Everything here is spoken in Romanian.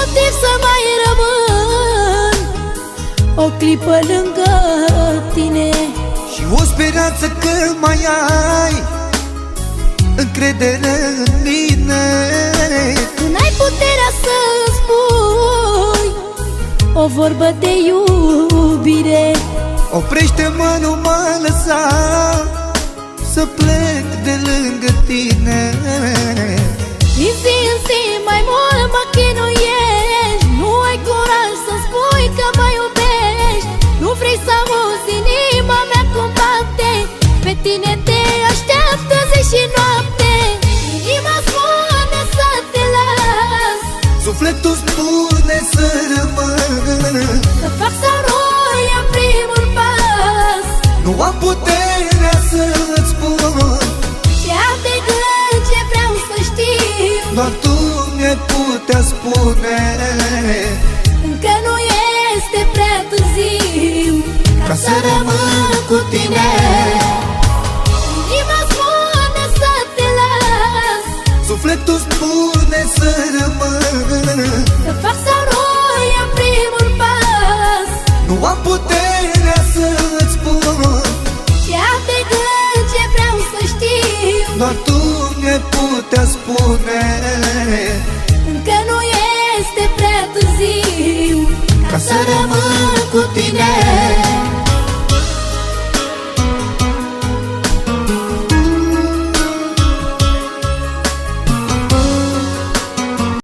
motiv să mai rămân o clipă lângă tine. Și o speranță că mai ai încredere în mine. Când ai puterea să-mi spui o vorbă de iubire, oprește-mă, nu mă lăsa să plec de lângă tine. din zi în zi mai mult mă chinuiești, nu ai curaj să spui că mă iubești. Nu vrei să auzi inima mea cum bate, pe tine te așteaptă zi și noapte. Inima spune să te las, Sufletul spune să rămân, să fac să roi în primul pas. nu am puterea să-ți spun, Ce-am de gând, ce vreau să știu, doar tu mi-ai putea spune. încă nu este prea târziu Ca să rămân cu tine. Inima spune să te las, Sufletul spune să rămân, să fac să roi în primul pas. nu am puterea să-ți spun, Ce-am de gând, ce vreau să știu, doar tu mi-ai putea spune. încă nu este prea târziu Ca să rămân